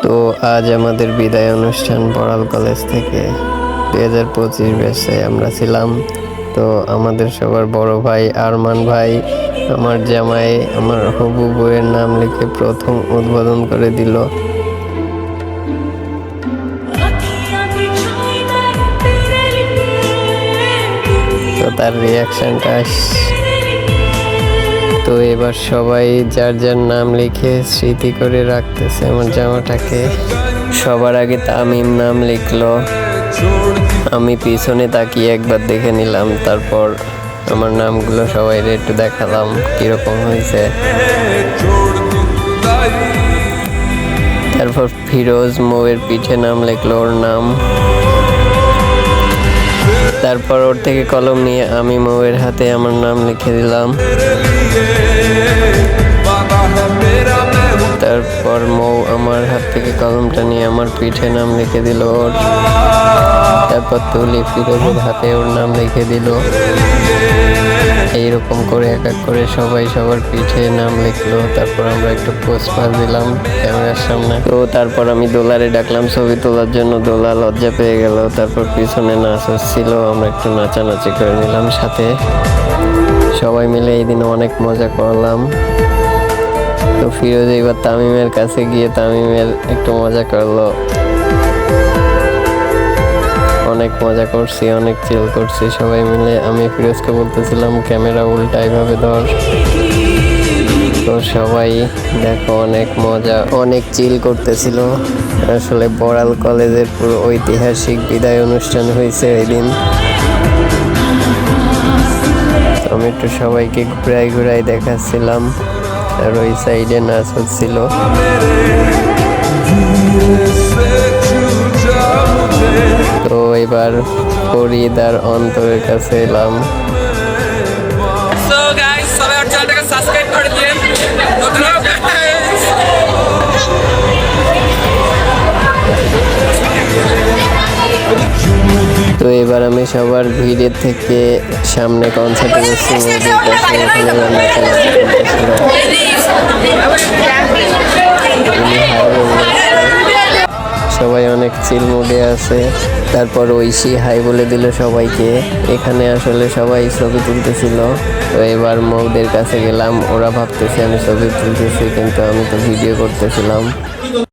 তো আজ আমাদের বিদায় অনুষ্ঠান বড়াল কলেজ থেকে 2025 ব্যাচে আমরা ছিলাম। তো আমাদের সবার বড় ভাই আরমান ভাই আমার জামাই আমার হবু বউয়ের নাম লিখে প্রথম উদ্বোধন করে দিল। তো তার রিয়াকশনটা তো এবার সবাই যার যার নাম লিখে স্মৃতি করে রাখতেছে আমার জামাটাকে। সবার আগে তামিম নাম লিখলো, আমি পিছনে তাকিয়ে একবার দেখে নিলাম, তারপর আমার নামগুলো সবাই একটু দেখালাম কিরকম হয়েছে। তারপর ফিরোজ মৌয়ের পিঠে নাম লিখলো ওর নাম। তারপর ওর থেকে কলম নিয়ে আমি মৌয়ের হাতে আমার নাম লিখে দিলাম। তারপর মৌ আমার হাত থেকে কলমটা নিয়ে আমার পিঠে নাম লিখে দিল ওর। তারপর তুলি ফিরোজের হাতে ওর নাম লিখে দিল। এইরকম করে এক এক করে সবাই সবার পিঠে নাম লিখলো। তারপর আমরা একটু পোজ পাস দিলাম ক্যামেরার সামনে। তো তারপর আমি দোলারে ডাকলাম ছবি তোলার জন্য, দোলা লজ্জা পেয়ে গেল। তারপর পিছনে নাচ হচ্ছিল, আমরা একটু নাচানাচি করে নিলাম সাথে। সবাই মিলে এই দিন অনেক মজা করলাম। তো ফিরোজ এবার তামিমের কাছে গিয়ে তামিমের একটু মজা করলো। অনেক মজা করছি, অনেক চিল করছি সবাই মিলে। আমি ফিরোজকে বলতেছিলাম ক্যামেরা উল্টা এভাবে ধর। তো সবাই দেখো অনেক মজা, অনেক চিল করতেছিল। আসলে বড়াল কলেজের পুরো ঐতিহাসিক বিদায় অনুষ্ঠান হয়েছে ওই দিন। আমি একটু সবাইকে ঘুরাই ঘুরাই দেখাচ্ছিলাম, আর ওই সাইডে নাচ হচ্ছিল। তো এবার ফরিদার অন্তরের কাছে এলাম। তো এবার আমি সবার ভিড়ের থেকে সামনে কনসার্টে গেছি। সবাই অনেক চিল মুডে আছে। তারপর ঐশী হাই বলে দিল সবাইকে। এখানে আসলে সবাই ছবি তুলতেছিল। তো এবার মৌদের কাছে গেলাম, ওরা ভাবতেছে আমি ছবি তুলতেছি, কিন্তু আমি তো ভিডিও করতেছিলাম।